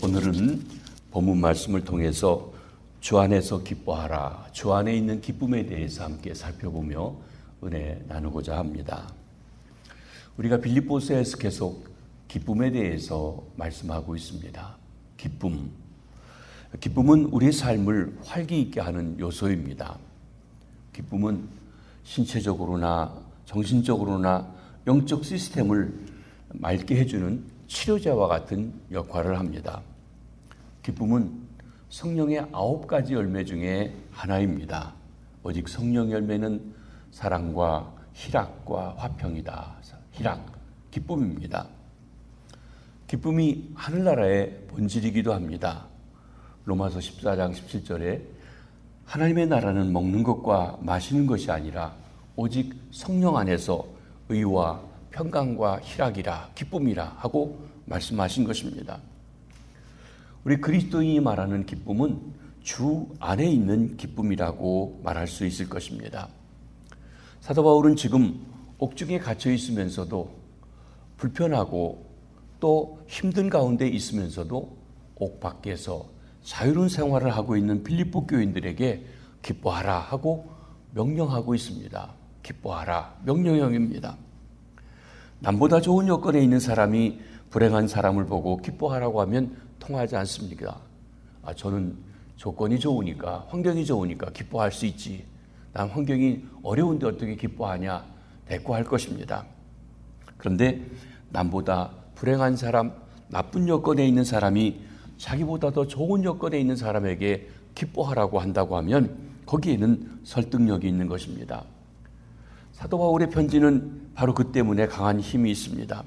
오늘은 본문 말씀을 통해서 주 안에서 기뻐하라, 주 안에 있는 기쁨에 대해서 함께 살펴보며 은혜 나누고자 합니다. 우리가 빌립보서에서 계속 기쁨에 대해서 말씀하고 있습니다. 기쁨은 우리의 삶을 활기 있게 하는 요소입니다. 기쁨은 신체적으로나 정신적으로나 영적 시스템을 맑게 해주는 치료제와 같은 역할을 합니다. 기쁨은 성령의 9가지 열매 중에 하나입니다. 오직 성령 열매는 사랑과 희락과 화평이다. 기쁨입니다. 기쁨이 하늘나라의 본질이기도 합니다. 로마서 14장 17절에 하나님의 나라는 먹는 것과 마시는 것이 아니라 오직 성령 안에서 의와 평강과 희락이라 기쁨이라 하고 말씀하신 것입니다. 우리 그리스도인이 말하는 기쁨은 주 안에 있는 기쁨이라고 말할 수 있을 것입니다. 사도 바울은 지금 옥중에 갇혀 있으면서도 불편하고 또 힘든 가운데 있으면서도 옥 밖에서 자유로운 생활을 하고 있는 빌립보 교인들에게 기뻐하라 하고 명령하고 있습니다. 기뻐하라, 명령형입니다. 남보다 좋은 여건에 있는 사람이 불행한 사람을 보고 기뻐하라고 하면 통하지 않습니까? 저는 조건이 좋으니까, 환경이 좋으니까 기뻐할 수 있지. 난 환경이 어려운데 어떻게 기뻐하냐? 대꾸할 것입니다. 그런데 남보다 불행한 사람, 나쁜 여건에 있는 사람이 자기보다 더 좋은 여건에 있는 사람에게 기뻐하라고 한다고 하면 거기에는 설득력이 있는 것입니다. 사도 바울의 편지는 바로 그 때문에 강한 힘이 있습니다.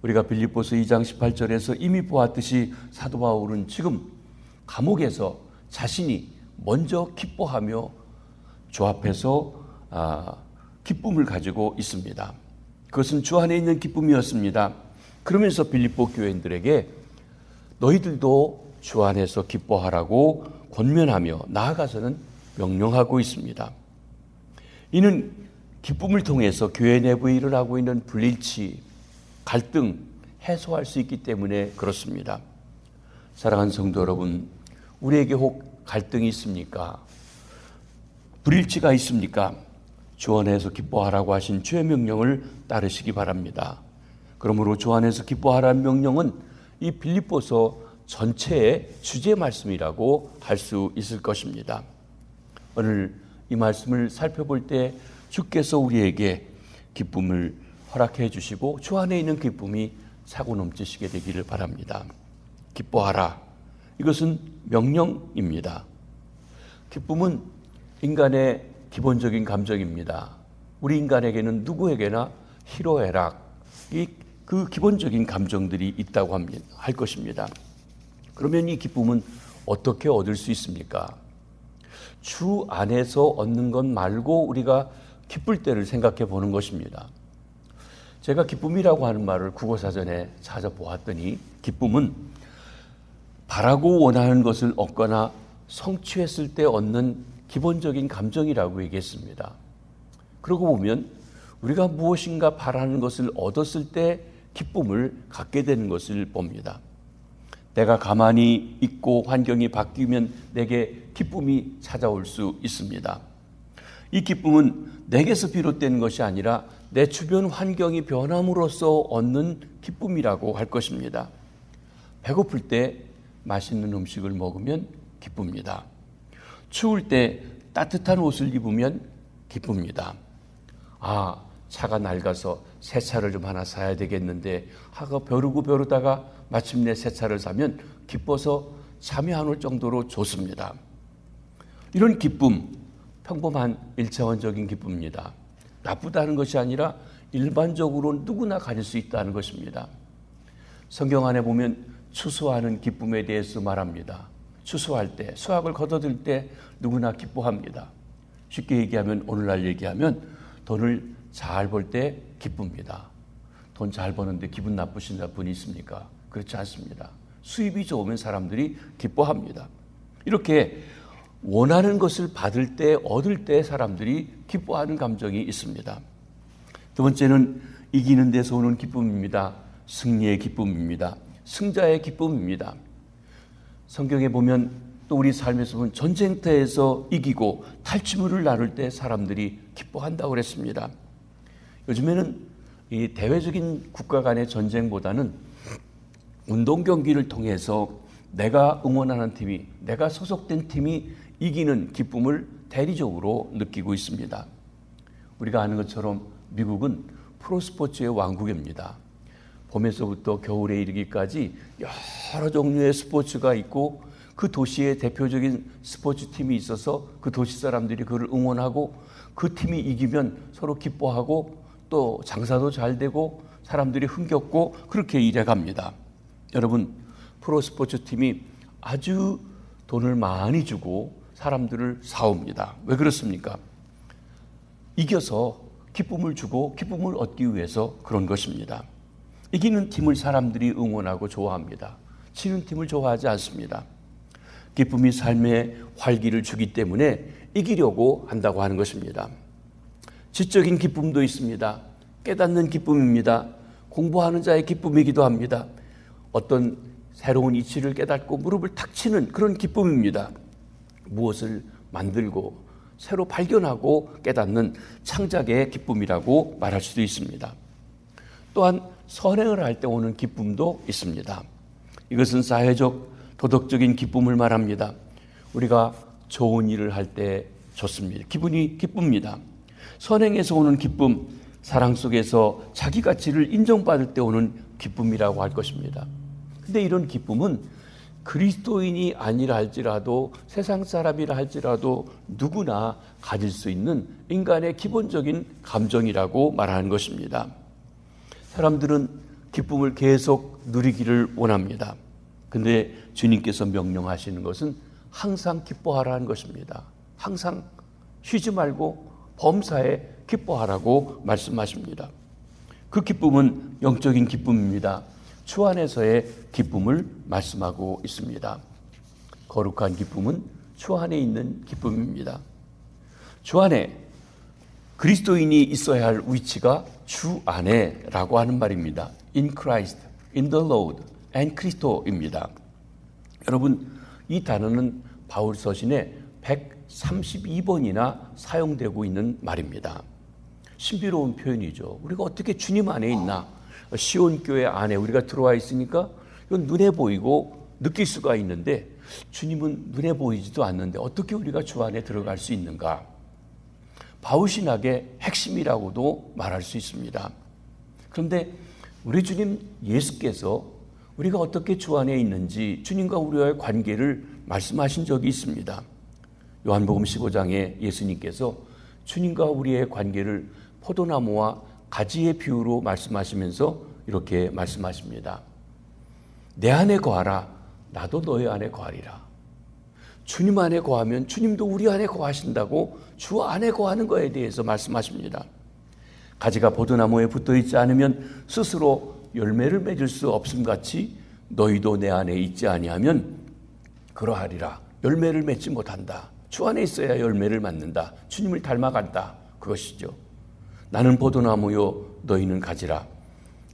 우리가 빌립보서 2장 18절에서 이미 보았듯이 사도 바울은 지금 감옥에서 자신이 먼저 기뻐하며 주 앞에서 기쁨을 가지고 있습니다. 그것은 주 안에 있는 기쁨이었습니다. 그러면서 빌립보 교인들에게 너희들도 주 안에서 기뻐하라고 권면하며 나아가서는 명령하고 있습니다. 이는 기쁨을 통해서 교회 내부에 일어나고 있는 불일치, 갈등 해소할 수 있기 때문에 그렇습니다. 사랑하는 성도 여러분, 우리에게 혹 갈등이 있습니까? 불일치가 있습니까? 주 안에서 기뻐하라고 하신 주의 명령을 따르시기 바랍니다. 그러므로 주 안에서 기뻐하라는 명령은 이 빌립보서 전체의 주제 말씀이라고 할 수 있을 것입니다. 오늘 이 말씀을 살펴볼 때 주께서 우리에게 기쁨을 허락해 주시고 주 안에 있는 기쁨이 차고 넘치시게 되기를 바랍니다. 기뻐하라. 이것은 명령입니다. 기쁨은 인간의 기본적인 감정입니다. 우리 인간에게는 누구에게나 희로애락, 그 기본적인 감정들이 있다고 할 것입니다. 그러면 이 기쁨은 어떻게 얻을 수 있습니까? 주 안에서 얻는 것 말고 우리가 기쁠 때를 생각해 보는 것입니다. 제가 기쁨이라고 하는 말을 국어사전에 찾아보았더니 기쁨은 바라고 원하는 것을 얻거나 성취했을 때 얻는 기본적인 감정이라고 얘기했습니다. 그러고 보면 우리가 무엇인가 바라는 것을 얻었을 때 기쁨을 갖게 되는 것을 봅니다. 내가 가만히 있고 환경이 바뀌면 내게 기쁨이 찾아올 수 있습니다. 이 기쁨은 내게서 비롯되는 것이 아니라 내 주변 환경이 변함으로써 얻는 기쁨이라고 할 것입니다. 배고플 때 맛있는 음식을 먹으면 기쁩니다. 추울 때 따뜻한 옷을 입으면 기쁩니다. 차가 낡아서 새 차를 좀 하나 사야 되겠는데 하고 벼르다가 마침내 새 차를 사면 기뻐서 잠이 안 올 정도로 좋습니다. 이런 기쁨, 평범한 1차원적인 기쁨입니다. 나쁘다는 것이 아니라 일반적으로 누구나 가질 수 있다는 것입니다. 성경 안에 보면 추수하는 기쁨에 대해서 말합니다. 추수할 때, 수확을 거둬들 때 누구나 기뻐합니다. 쉽게 얘기하면, 오늘날 얘기하면 돈을 잘 벌 때 기쁩니다. 돈 잘 버는데 기분 나쁘신 분이 있습니까? 그렇지 않습니다. 수입이 좋으면 사람들이 기뻐합니다. 이렇게 원하는 것을 받을 때, 얻을 때 사람들이 기뻐하는 감정이 있습니다. 두 번째는 이기는 데서 오는 기쁨입니다. 승리의 기쁨입니다. 승자의 기쁨입니다. 성경에 보면 또 우리 삶에서 보면 전쟁터에서 이기고 탈취물을 나눌 때 사람들이 기뻐한다고 그랬습니다. 요즘에는 이 대외적인 국가 간의 전쟁보다는 운동 경기를 통해서 내가 응원하는 팀이, 내가 소속된 팀이 이기는 기쁨을 대리적으로 느끼고 있습니다. 우리가 아는 것처럼 미국은 프로스포츠의 왕국입니다. 봄에서부터 겨울에 이르기까지 여러 종류의 스포츠가 있고 그 도시의 대표적인 스포츠 팀이 있어서 그 도시 사람들이 그를 응원하고 그 팀이 이기면 서로 기뻐하고 또 장사도 잘 되고 사람들이 흥겹고 그렇게 일해갑니다. 여러분, 프로스포츠 팀이 아주 돈을 많이 주고 사람들을 사옵니다. 왜 그렇습니까? 이겨서 기쁨을 주고 기쁨을 얻기 위해서 그런 것입니다. 이기는 팀을 사람들이 응원하고 좋아합니다. 지는 팀을 좋아하지 않습니다. 기쁨이 삶에 활기를 주기 때문에 이기려고 한다고 하는 것입니다. 지적인 기쁨도 있습니다. 깨닫는 기쁨입니다. 공부하는 자의 기쁨이기도 합니다. 어떤 새로운 이치를 깨닫고 무릎을 탁 치는 그런 기쁨입니다. 무엇을 만들고 새로 발견하고 깨닫는 창작의 기쁨이라고 말할 수도 있습니다. 또한 선행을 할 때 오는 기쁨도 있습니다. 이것은 사회적, 도덕적인 기쁨을 말합니다. 우리가 좋은 일을 할 때 좋습니다. 기분이 기쁩니다. 선행에서 오는 기쁨, 사랑 속에서 자기 가치를 인정받을 때 오는 기쁨이라고 할 것입니다. 근데 이런 기쁨은 그리스도인이 아니라 할지라도 세상 사람이라 할지라도 누구나 가질 수 있는 인간의 기본적인 감정이라고 말하는 것입니다. 사람들은 기쁨을 계속 누리기를 원합니다. 근데 주님께서 명령하시는 것은 항상 기뻐하라는 것입니다. 항상 쉬지 말고 범사에 기뻐하라고 말씀하십니다. 그 기쁨은 영적인 기쁨입니다. 주 안에서의 기쁨을 말씀하고 있습니다. 거룩한 기쁨은 주 안에 있는 기쁨입니다. 주 안에 그리스도인이 있어야 할 위치가 주 안에라고 하는 말입니다. In Christ, in the Lord, and Christo입니다. 여러분, 이 단어는 바울 서신에 132번이나 사용되고 있는 말입니다. 신비로운 표현이죠. 우리가 어떻게 주님 안에 있나? 시온교회 안에 우리가 들어와 있으니까 이건 눈에 보이고 느낄 수가 있는데 주님은 눈에 보이지도 않는데 어떻게 우리가 주 안에 들어갈 수 있는가? 바울신학의 핵심이라고도 말할 수 있습니다. 그런데 우리 주님 예수께서 우리가 어떻게 주 안에 있는지 주님과 우리와의 관계를 말씀하신 적이 있습니다. 요한복음 15장에 예수님께서 주님과 우리의 관계를 포도나무와 가지의 비유로 말씀하시면서 이렇게 말씀하십니다. 내 안에 거하라. 나도 너희 안에 거하리라. 주님 안에 거하면 주님도 우리 안에 거하신다고 주 안에 거하는 것에 대해서 말씀하십니다. 가지가 포도나무에 붙어있지 않으면 스스로 열매를 맺을 수 없음같이 너희도 내 안에 있지 아니하면 그러하리라. 열매를 맺지 못한다. 주 안에 있어야 열매를 맺는다. 주님을 닮아간다. 그것이죠. 나는 포도나무요 너희는 가지라.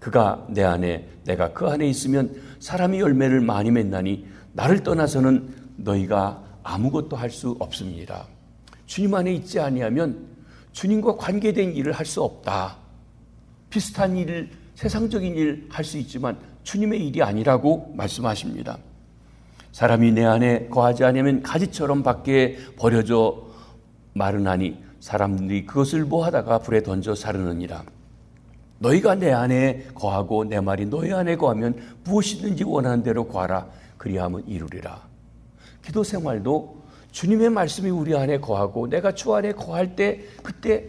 그가 내 안에 내가 그 안에 있으면 사람이 열매를 많이 맺나니 나를 떠나서는 너희가 아무것도 할 수 없습니다. 주님 안에 있지 아니하면 주님과 관계된 일을 할 수 없다. 비슷한 일을 세상적인 일 할 수 있지만 주님의 일이 아니라고 말씀하십니다. 사람이 내 안에 거하지 않으면 가지처럼 밖에 버려져 마르나니 사람들이 그것을 모아다가 불에 던져 사르느니라. 너희가 내 안에 거하고 내 말이 너희 안에 거하면 무엇이든지 원하는 대로 구하라. 그리하면 이루리라. 기도 생활도 주님의 말씀이 우리 안에 거하고 내가 주 안에 거할 때 그때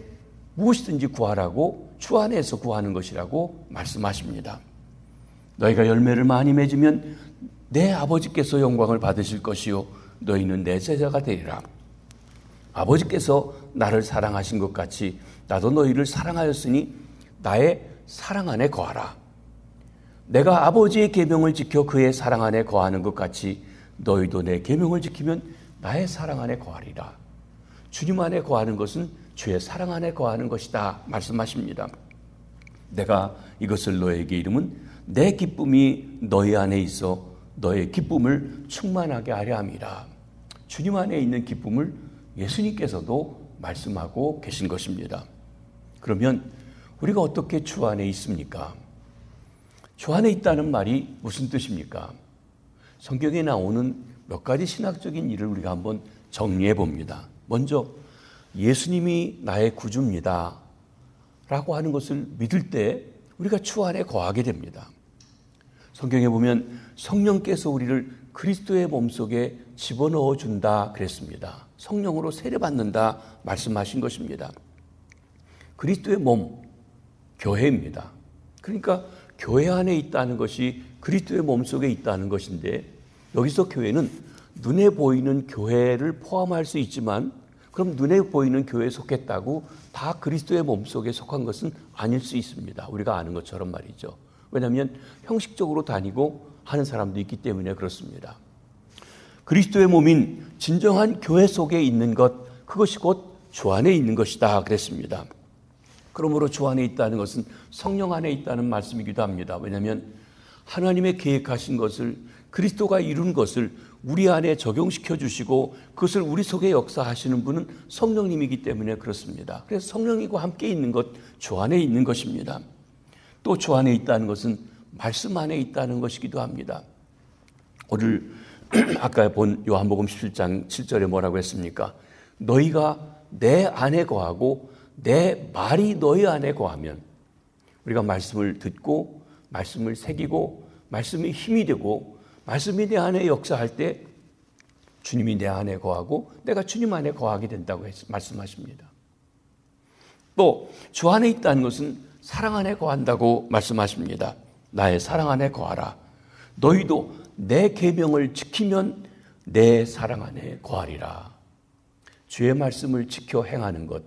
무엇이든지 구하라고 주 안에서 구하는 것이라고 말씀하십니다. 너희가 열매를 많이 맺으면 내 아버지께서 영광을 받으실 것이요 너희는 내 제자가 되리라. 아버지께서 나를 사랑하신 것 같이 나도 너희를 사랑하였으니 나의 사랑 안에 거하라. 내가 아버지의 계명을 지켜 그의 사랑 안에 거하는 것 같이 너희도 내 계명을 지키면 나의 사랑 안에 거하리라. 주님 안에 거하는 것은 주의 사랑 안에 거하는 것이다 말씀하십니다. 내가 이것을 너에게 이름은 내 기쁨이 너희 안에 있어 너의 기쁨을 충만하게 하려 함이라. 주님 안에 있는 기쁨을 예수님께서도 말씀하고 계신 것입니다. 그러면 우리가 어떻게 주 안에 있습니까? 주 안에 있다는 말이 무슨 뜻입니까? 성경에 나오는 몇 가지 신학적인 일을 우리가 한번 정리해 봅니다. 먼저 예수님이 나의 구주입니다 라고 하는 것을 믿을 때 우리가 주 안에 거하게 됩니다. 성경에 보면 성령께서 우리를 그리스도의 몸속에 집어넣어 준다 그랬습니다. 성령으로 세례받는다 말씀하신 것입니다. 그리스도의 몸, 교회입니다. 그러니까 교회 안에 있다는 것이 그리스도의 몸속에 있다는 것인데, 여기서 교회는 눈에 보이는 교회를 포함할 수 있지만, 그럼 눈에 보이는 교회에 속했다고 다 그리스도의 몸속에 속한 것은 아닐 수 있습니다. 우리가 아는 것처럼 말이죠. 왜냐하면 형식적으로 다니고 하는 사람도 있기 때문에 그렇습니다. 그리스도의 몸인 진정한 교회 속에 있는 것, 그것이 곧 주 안에 있는 것이다 그랬습니다. 그러므로 주 안에 있다는 것은 성령 안에 있다는 말씀이기도 합니다. 왜냐하면 하나님의 계획하신 것을, 그리스도가 이룬 것을 우리 안에 적용시켜 주시고 그것을 우리 속에 역사하시는 분은 성령님이기 때문에 그렇습니다. 그래서 성령님과 함께 있는 것, 주 안에 있는 것입니다. 또 주 안에 있다는 것은 말씀 안에 있다는 것이기도 합니다. 오늘 아까 본 요한복음 17장 7절에 뭐라고 했습니까? 너희가 내 안에 거하고 내 말이 너희 안에 거하면, 우리가 말씀을 듣고 말씀을 새기고 말씀이 힘이 되고 말씀이 내 안에 역사할 때 주님이 내 안에 거하고 내가 주님 안에 거하게 된다고 말씀하십니다. 또 주 안에 있다는 것은 사랑 안에 거한다고 말씀하십니다. 나의 사랑 안에 거하라. 너희도 내 계명을 지키면 내 사랑 안에 거하리라. 주의 말씀을 지켜 행하는 것,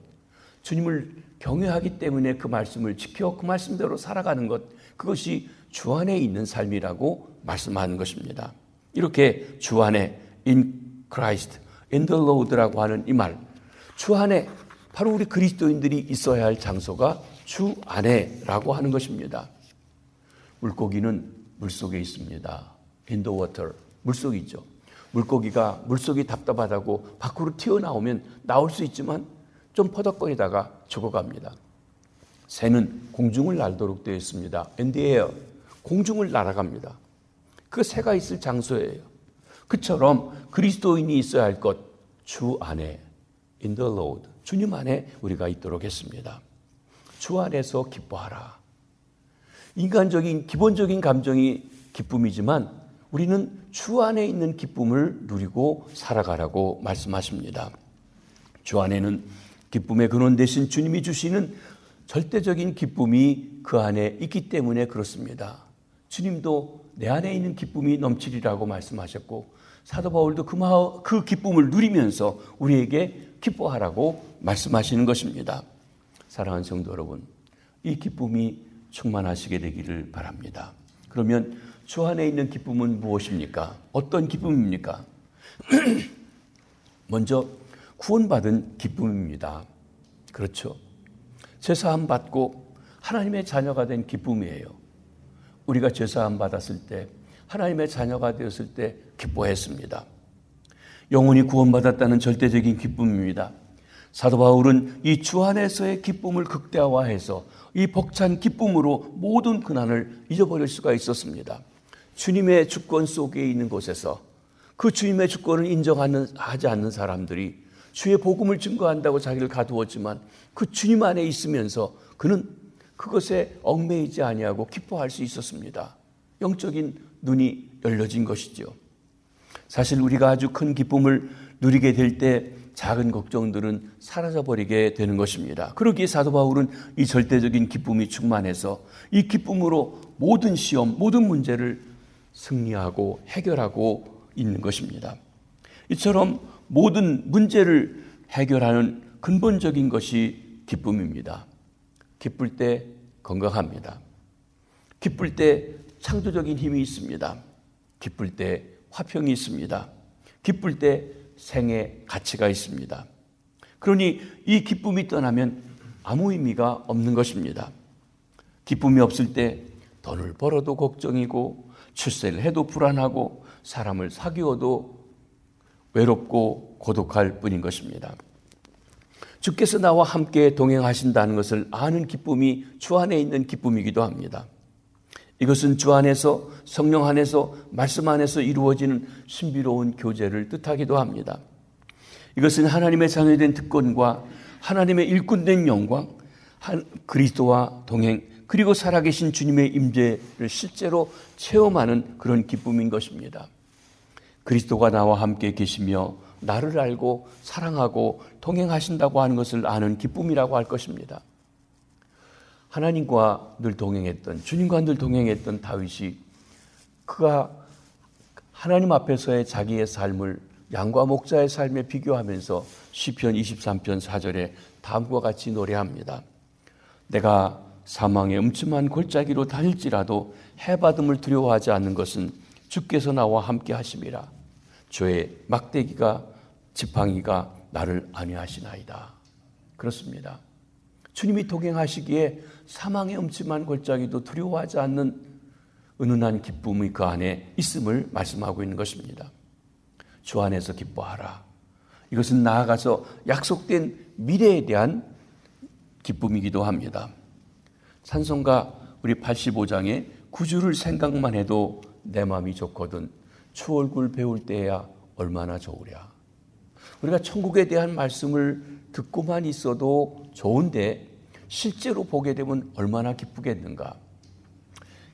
주님을 경외하기 때문에 그 말씀을 지켜 그 말씀대로 살아가는 것, 그것이 주 안에 있는 삶이라고 말씀하는 것입니다. 이렇게 주 안에, in Christ, in the Lord라고 하는 이 말, 주 안에, 바로 우리 그리스도인들이 있어야 할 장소가 주 안에라고 하는 것입니다. 물고기는 물속에 있습니다. In the water, 물속이죠. 물고기가 물속이 답답하다고 밖으로 튀어나오면 나올 수 있지만 좀 퍼덕거리다가 죽어갑니다. 새는 공중을 날도록 되어 있습니다. In the air, 공중을 날아갑니다. 그 새가 있을 장소예요. 그처럼 그리스도인이 있어야 할 것, 주 안에, in the Lord, 주님 안에 우리가 있도록 했습니다. 주 안에서 기뻐하라. 인간적인 기본적인 감정이 기쁨이지만 우리는 주 안에 있는 기쁨을 누리고 살아가라고 말씀하십니다. 주 안에는 기쁨의 근원 되신 주님이 주시는 절대적인 기쁨이 그 안에 있기 때문에 그렇습니다. 주님도 내 안에 있는 기쁨이 넘치리라고 말씀하셨고, 사도 바울도 그 기쁨을 누리면서 우리에게 기뻐하라고 말씀하시는 것입니다. 사랑하는 성도 여러분, 이 기쁨이 충만하시게 되기를 바랍니다. 그러면 주 안에 있는 기쁨은 무엇입니까? 어떤 기쁨입니까? 먼저 구원받은 기쁨입니다. 그렇죠. 죄사함 받고 하나님의 자녀가 된 기쁨이에요. 우리가 죄사함 받았을 때, 하나님의 자녀가 되었을 때 기뻐했습니다. 영혼이 구원받았다는 절대적인 기쁨입니다. 사도 바울은 이 주 안에서의 기쁨을 극대화해서 이 벅찬 기쁨으로 모든 고난을 잊어버릴 수가 있었습니다. 주님의 주권 속에 있는 곳에서 그 주님의 주권을 인정하지 않는 사람들이 주의 복음을 증거한다고 자기를 가두었지만 그 주님 안에 있으면서 그는 그것에 얽매이지 아니하고 기뻐할 수 있었습니다. 영적인 눈이 열려진 것이죠. 사실 우리가 아주 큰 기쁨을 누리게 될 때 작은 걱정들은 사라져버리게 되는 것입니다. 그러기에 사도 바울은 이 절대적인 기쁨이 충만해서 이 기쁨으로 모든 시험, 모든 문제를 승리하고 해결하고 있는 것입니다. 이처럼 모든 문제를 해결하는 근본적인 것이 기쁨입니다. 기쁠 때 건강합니다. 기쁠 때 창조적인 힘이 있습니다. 기쁠 때 화평이 있습니다. 기쁠 때 생의 가치가 있습니다. 그러니 이 기쁨이 떠나면 아무 의미가 없는 것입니다. 기쁨이 없을 때 돈을 벌어도 걱정이고 출세를 해도 불안하고 사람을 사귀어도 외롭고 고독할 뿐인 것입니다. 주께서 나와 함께 동행하신다는 것을 아는 기쁨이 주 안에 있는 기쁨이기도 합니다. 이것은 주 안에서, 성령 안에서, 말씀 안에서 이루어지는 신비로운 교제를 뜻하기도 합니다. 이것은 하나님의 자녀된 특권과 하나님의 일꾼된 영광, 그리스도와 동행, 그리고 살아계신 주님의 임재를 실제로 체험하는 그런 기쁨인 것입니다. 그리스도가 나와 함께 계시며 나를 알고 사랑하고 동행하신다고 하는 것을 아는 기쁨이라고 할 것입니다. 하나님과 늘 동행했던, 주님과 늘 동행했던 다윗이 그가 하나님 앞에서의 자기의 삶을 양과 목자의 삶에 비교하면서 시편 23편 4절에 다음과 같이 노래합니다. 내가 사망의 음침한 골짜기로 다닐지라도 해받음을 두려워하지 않는 것은 주께서 나와 함께 하심이라. 주의 막대기가 지팡이가 나를 안위하시나이다. 그렇습니다. 주님이 동행하시기에 사망의 음침한 골짜기도 두려워하지 않는 은은한 기쁨이 그 안에 있음을 말씀하고 있는 것입니다. 주 안에서 기뻐하라. 이것은 나아가서 약속된 미래에 대한 기쁨이기도 합니다. 찬송가 우리 85장에 구주를 생각만 해도 내 마음이 좋거든 주 얼굴 배울 때야 얼마나 좋으랴. 우리가 천국에 대한 말씀을 듣고만 있어도 좋은데 실제로 보게 되면 얼마나 기쁘겠는가.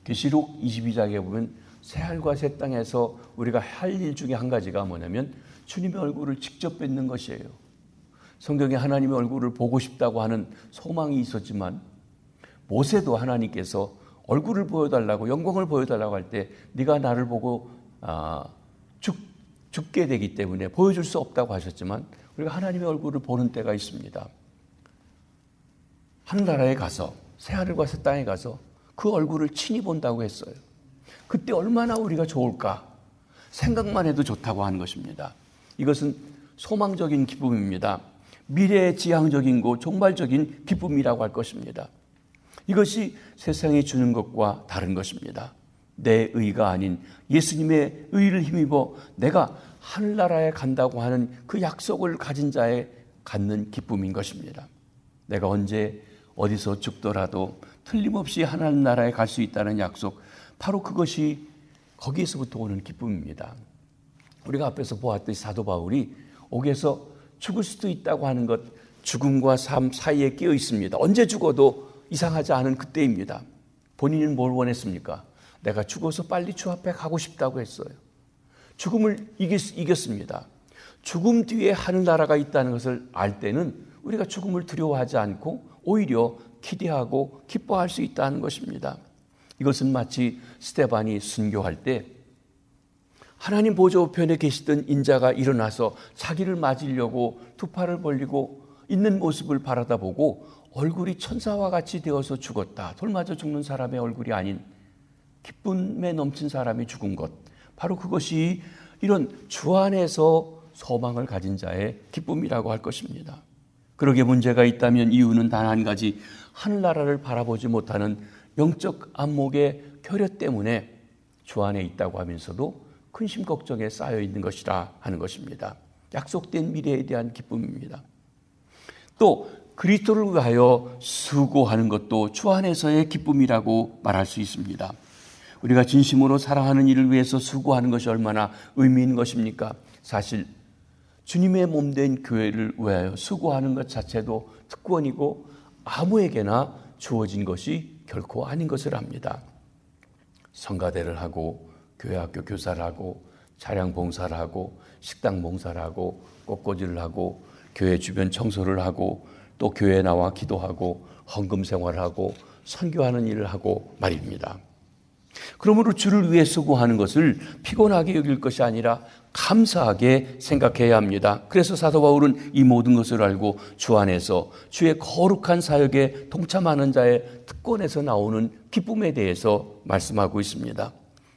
계시록 22장에 보면 새하늘과 새 땅에서 우리가 할 일 중에 한 가지가 뭐냐면 주님의 얼굴을 직접 뵙는 것이에요. 성경에 하나님의 얼굴을 보고 싶다고 하는 소망이 있었지만 모세도 하나님께서 얼굴을 보여달라고, 영광을 보여달라고 할 때 네가 나를 보고 죽게 되기 때문에 보여줄 수 없다고 하셨지만 우리가 하나님의 얼굴을 보는 때가 있습니다. 하늘나라에 가서, 새하늘과 새 땅에 가서 그 얼굴을 친히 본다고 했어요. 그때 얼마나 우리가 좋을까 생각만 해도 좋다고 하는 것입니다. 이것은 소망적인 기쁨입니다. 미래지향적이고 종말적인 기쁨이라고 할 것입니다. 이것이 세상이 주는 것과 다른 것입니다. 내 의가 아닌 예수님의 의를 힘입어 내가 하늘나라에 간다고 하는 그 약속을 가진 자의 갖는 기쁨인 것입니다. 내가 언제 어디서 죽더라도 틀림없이 하늘나라에 갈 수 있다는 약속, 바로 그것이 거기에서부터 오는 기쁨입니다. 우리가 앞에서 보았듯이 사도 바울이 옥에서 죽을 수도 있다고 하는 것, 죽음과 삶 사이에 끼어 있습니다. 언제 죽어도 이상하지 않은 그때입니다. 본인은 뭘 원했습니까? 내가 죽어서 빨리 주 앞에 가고 싶다고 했어요. 죽음을 이겼습니다. 죽음 뒤에 하늘나라가 있다는 것을 알 때는 우리가 죽음을 두려워하지 않고 오히려 기대하고 기뻐할 수 있다는 것입니다. 이것은 마치 스데반이 순교할 때 하나님 보좌 우편에 계시던 인자가 일어나서 자기를 맞으려고 두 팔을 벌리고 있는 모습을 바라다보고 얼굴이 천사와 같이 되어서 죽었다. 돌 맞아 죽는 사람의 얼굴이 아닌 기쁨에 넘친 사람이 죽은 것. 바로 그것이 이런 주 안에서 소망을 가진 자의 기쁨이라고 할 것입니다. 그러게 문제가 있다면 이유는 단 한 가지, 하늘나라를 바라보지 못하는 영적 안목의 결여 때문에 주 안에 있다고 하면서도 근심 걱정에 쌓여 있는 것이라 하는 것입니다. 약속된 미래에 대한 기쁨입니다. 또 그리스도를 위하여 수고하는 것도 주 안에서의 기쁨이라고 말할 수 있습니다. 우리가 진심으로 사랑하는 일을 위해서 수고하는 것이 얼마나 의미 있는 것입니까? 사실 주님의 몸된 교회를 위하여 수고하는 것 자체도 특권이고 아무에게나 주어진 것이 결코 아닌 것을 압니다. 성가대를 하고 교회 학교 교사를 하고 차량 봉사를 하고 식당 봉사를 하고 꽃꽂이를 하고 교회 주변 청소를 하고 또 교회에 나와 기도하고 헌금 생활을 하고 선교하는 일을 하고 말입니다. 그러므로 주를 위해 수고하는 것을 피곤하게 여길 것이 아니라 감사하게 생각해야 합니다. 그래서 사도 바울은 이 모든 것을 알고 주 안에서 주의 거룩한 사역에 동참하는 자의 특권에서 나오는 기쁨에 대해서 말씀하고 있습니다.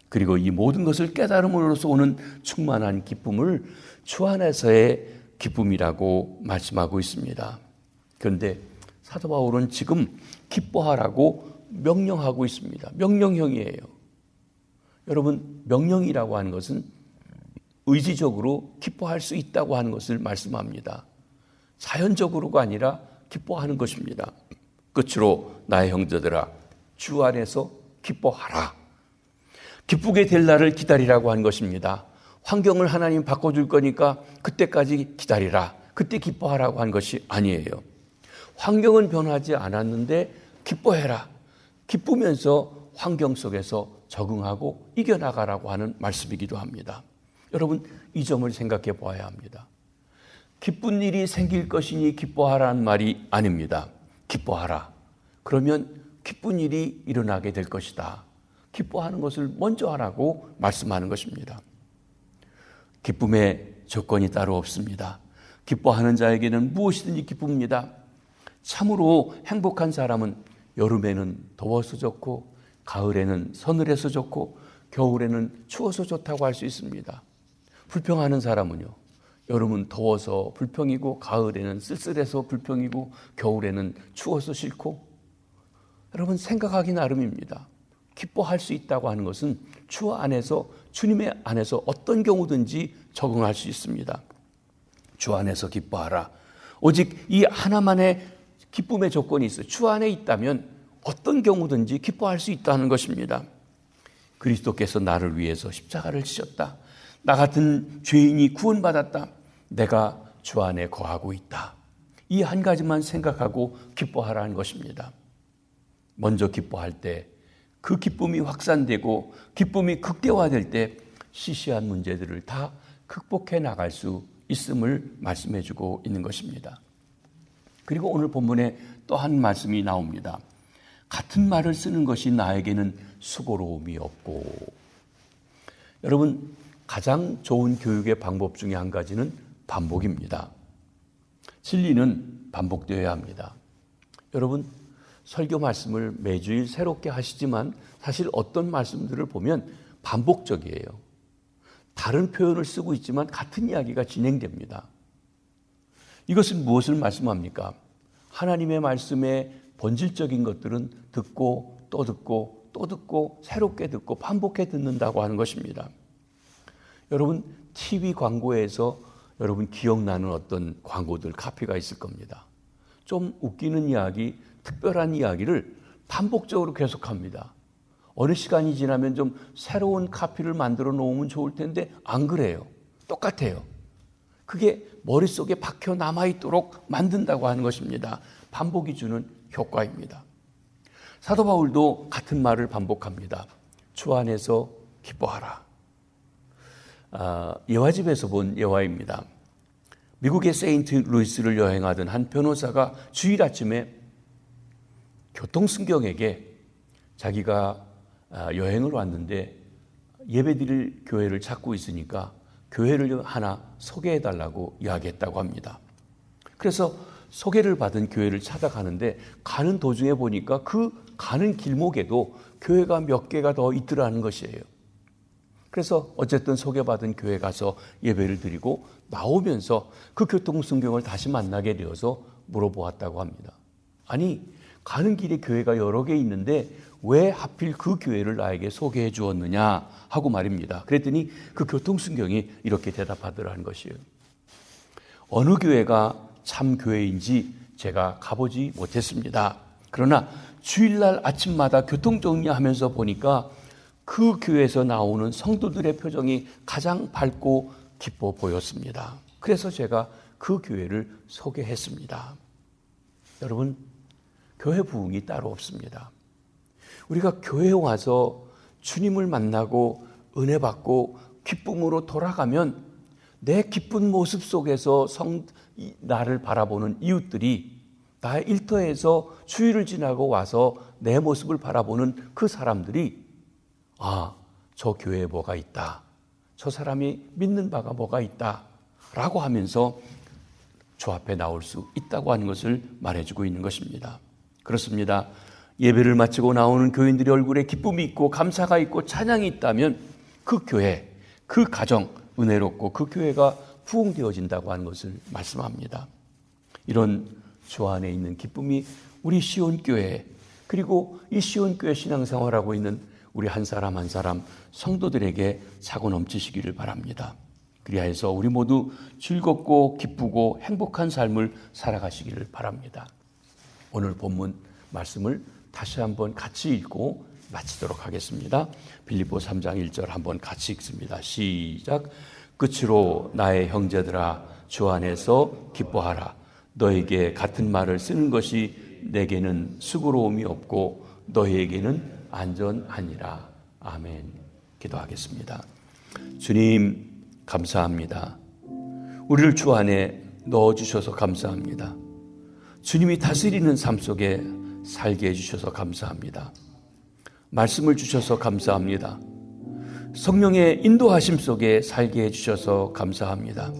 그리고 이 모든 것을 깨달음으로써 오는 충만한 기쁨을 주 안에서의 기쁨이라고 말씀하고 있습니다. 그런데 사도 바울은 지금 기뻐하라고 명령하고 있습니다. 명령형이에요. 여러분, 명령이라고 하는 것은 의지적으로 기뻐할 수 있다고 하는 것을 말씀합니다. 자연적으로가 아니라 기뻐하는 것입니다. 끝으로 나의 형제들아, 주 안에서 기뻐하라. 기쁘게 될 날을 기다리라고 하는 것입니다. 환경을 하나님 바꿔줄 거니까 그때까지 기다리라. 그때 기뻐하라고 하는 것이 아니에요. 환경은 변하지 않았는데 기뻐해라. 기쁘면서 환경 속에서 적응하고 이겨나가라고 하는 말씀이기도 합니다. 여러분, 이 점을 생각해 보아야 합니다. 기쁜 일이 생길 것이니 기뻐하라는 말이 아닙니다. 기뻐하라. 그러면 기쁜 일이 일어나게 될 것이다. 기뻐하는 것을 먼저 하라고 말씀하는 것입니다. 기쁨의 조건이 따로 없습니다. 기뻐하는 자에게는 무엇이든지 기쁩니다. 참으로 행복한 사람은 여름에는 더워서 좋고, 가을에는 서늘해서 좋고, 겨울에는 추워서 좋다고 할 수 있습니다. 불평하는 사람은요, 여름은 더워서 불평이고, 가을에는 쓸쓸해서 불평이고, 겨울에는 추워서 싫고. 여러분, 생각하기 나름입니다. 기뻐할 수 있다고 하는 것은 주 안에서, 주님의 안에서 어떤 경우든지 적응할 수 있습니다. 주 안에서 기뻐하라. 오직 이 하나만의 기쁨의 조건이 있어요. 주 안에 있다면 어떤 경우든지 기뻐할 수 있다는 것입니다. 그리스도께서 나를 위해서 십자가를 지셨다. 나 같은 죄인이 구원받았다. 내가 주 안에 거하고 있다. 이 한 가지만 생각하고 기뻐하라는 것입니다. 먼저 기뻐할 때 그 기쁨이 확산되고 기쁨이 극대화될 때 시시한 문제들을 다 극복해 나갈 수 있음을 말씀해 주고 있는 것입니다. 그리고 오늘 본문에 또 한 말씀이 나옵니다. 같은 말을 쓰는 것이 나에게는 수고로움이 없고. 여러분, 가장 좋은 교육의 방법 중에 한 가지는 반복입니다. 진리는 반복되어야 합니다. 여러분, 설교 말씀을 매주일 새롭게 하시지만 사실 어떤 말씀들을 보면 반복적이에요. 다른 표현을 쓰고 있지만 같은 이야기가 진행됩니다. 이것은 무엇을 말씀합니까? 하나님의 말씀의 본질적인 것들은 듣고 또 듣고 또 듣고 새롭게 듣고 반복해 듣는다고 하는 것입니다. 여러분, TV 광고에서 여러분 기억나는 어떤 광고들, 카피가 있을 겁니다. 좀 웃기는 이야기, 특별한 이야기를 반복적으로 계속합니다. 어느 시간이 지나면 좀 새로운 카피를 만들어 놓으면 좋을 텐데 안 그래요. 똑같아요. 그게 머릿속에 박혀 남아있도록 만든다고 하는 것입니다. 반복이 주는 효과입니다. 사도 바울도 같은 말을 반복합니다. 주 안에서 기뻐하라. 예화집에서 본 예화입니다. 미국의 세인트 루이스를 여행하던 한 변호사가 주일 아침에 교통순경에게 자기가 여행을 왔는데 예배드릴 교회를 찾고 있으니까 교회를 하나 소개해달라고 이야기했다고 합니다. 그래서 소개를 받은 교회를 찾아가는데 가는 도중에 보니까 그 가는 길목에도 교회가 몇 개가 더 있더라는 것이에요. 그래서 어쨌든 소개받은 교회 가서 예배를 드리고 나오면서 그 교통순경을 다시 만나게 되어서 물어보았다고 합니다. 아니, 가는 길에 교회가 여러 개 있는데 왜 하필 그 교회를 나에게 소개해 주었느냐 하고 말입니다. 그랬더니 그 교통순경이 이렇게 대답하더라는 것이에요. 어느 교회가 참 교회인지 제가 가보지 못했습니다. 그러나 주일날 아침마다 교통정리하면서 보니까 그 교회에서 나오는 성도들의 표정이 가장 밝고 기뻐 보였습니다. 그래서 제가 그 교회를 소개했습니다. 여러분, 교회 부흥이 따로 없습니다. 우리가 교회에 와서 주님을 만나고 은혜 받고 기쁨으로 돌아가면 내 기쁜 모습 속에서 나를 바라보는 이웃들이 나의 일터에서 주일을 지나고 와서 내 모습을 바라보는 그 사람들이 저 교회에 뭐가 있다. 저 사람이 믿는 바가 뭐가 있다. 라고 하면서 주 앞에 나올 수 있다고 하는 것을 말해주고 있는 것입니다. 그렇습니다. 예배를 마치고 나오는 교인들의 얼굴에 기쁨이 있고 감사가 있고 찬양이 있다면 그 교회, 그 가정 은혜롭고 그 교회가 부흥되어진다고 하는 것을 말씀합니다. 이런 주 안에 있는 기쁨이 우리 시온교회, 그리고 이 시온교회 신앙생활하고 있는 우리 한 사람 한 사람 성도들에게 차고 넘치시기를 바랍니다. 그리하여서 우리 모두 즐겁고 기쁘고 행복한 삶을 살아가시기를 바랍니다. 오늘 본문 말씀을 다시 한번 같이 읽고 마치도록 하겠습니다. 빌립보 3장 1절 한번 같이 읽습니다. 시작. 끝으로 나의 형제들아 주 안에서 기뻐하라. 너에게 같은 말을 쓰는 것이 내게는 수고로움이 없고 너희에게는 안전하니라. 아멘. 기도하겠습니다. 주님 감사합니다. 우리를 주 안에 넣어주셔서 감사합니다. 주님이 다스리는 삶 속에 살게 해주셔서 감사합니다. 말씀을 주셔서 감사합니다. 성령의 인도하심 속에 살게 해주셔서 감사합니다.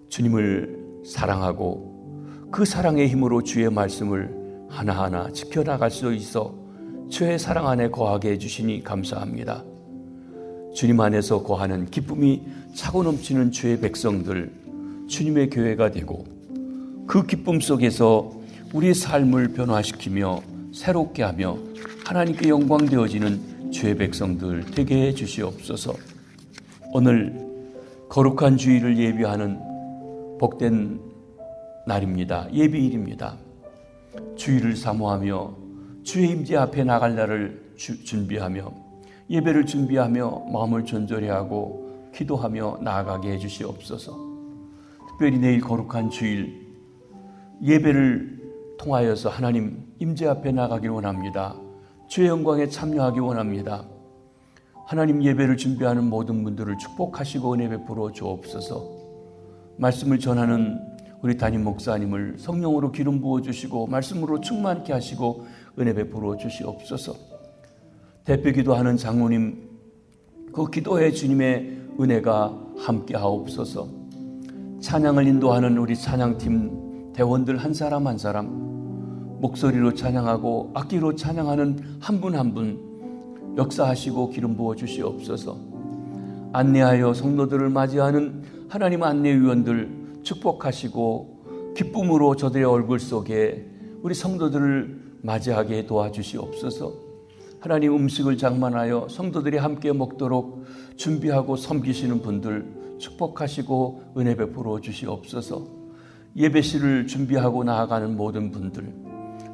주님을 사랑하고 그 사랑의 힘으로 주의 말씀을 하나하나 지켜나갈 수 있어 주의 사랑 안에 거하게 해주시니 감사합니다. 주님 안에서 거하는 기쁨이 차고 넘치는 주의 백성들, 주님의 교회가 되고 그 기쁨 속에서 우리의 삶을 변화시키며 새롭게 하며 하나님께 영광 되어지는 주의 백성들 되게 해 주시옵소서. 오늘 거룩한 주일을 예비하는 복된 날입니다. 예비일입니다. 주일을 사모하며 주의 임재 앞에 나갈 날을 준비하며 예배를 준비하며 마음을 전절히 하고 기도하며 나아가게 해주시옵소서. 특별히 내일 거룩한 주일 예배를 통하여서 하나님 임재 앞에 나가길 원합니다. 주의 영광에 참여하기 원합니다. 하나님 예배를 준비하는 모든 분들을 축복하시고 은혜 베풀어 주옵소서. 말씀을 전하는 우리 담임 목사님을 성령으로 기름 부어주시고 말씀으로 충만케 하시고 은혜 베풀어 주시옵소서. 대표 기도하는 장로님 그 기도에 주님의 은혜가 함께 하옵소서. 찬양을 인도하는 우리 찬양팀 대원들 한 사람 한 사람 목소리로 찬양하고 악기로 찬양하는 한 분 한 분 역사하시고 기름 부어 주시옵소서. 안내하여 성도들을 맞이하는 하나님 안내위원들 축복하시고 기쁨으로 저들의 얼굴 속에 우리 성도들을 맞이하게 도와주시옵소서. 하나님 음식을 장만하여 성도들이 함께 먹도록 준비하고 섬기시는 분들 축복하시고 은혜 베풀어 주시옵소서. 예배실을 준비하고 나아가는 모든 분들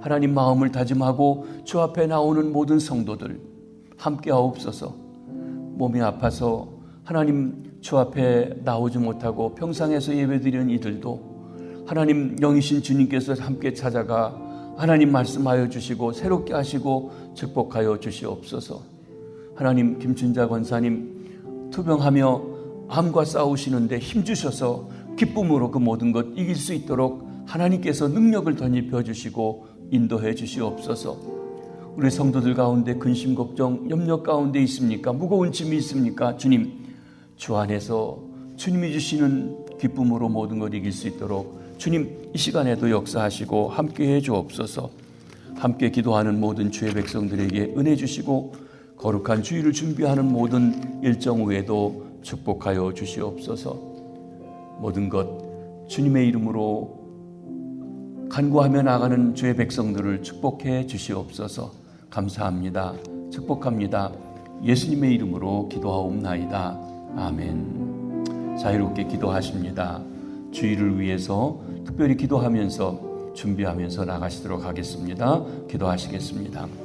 하나님 마음을 다짐하고 주 앞에 나오는 모든 성도들 함께 하옵소서. 몸이 아파서 하나님 주 앞에 나오지 못하고 평상에서 예배드리는 이들도 하나님 영이신 주님께서 함께 찾아가 하나님 말씀하여 주시고 새롭게 하시고 축복하여 주시옵소서. 하나님 김춘자 권사님 투병하며 암과 싸우시는데 힘주셔서 기쁨으로 그 모든 것 이길 수 있도록 하나님께서 능력을 덧입혀 주시고 인도해 주시옵소서. 우리 성도들 가운데 근심 걱정 염려 가운데 있습니까? 무거운 짐이 있습니까? 주님 주 안에서 주님이 주시는 기쁨으로 모든 걸 이길 수 있도록 주님 이 시간에도 역사하시고 함께해 주옵소서. 함께 기도하는 모든 주의 백성들에게 은혜 주시고 거룩한 주일을 준비하는 모든 일정 후에도 축복하여 주시옵소서. 모든 것 주님의 이름으로 간구하며 나가는 주의 백성들을 축복해 주시옵소서. 감사합니다. 축복합니다. 예수님의 이름으로 기도하옵나이다. 아멘. 자유롭게 기도하십니다. 주일을 위해서 특별히 기도하면서 준비하면서 나가시도록 하겠습니다. 기도하시겠습니다.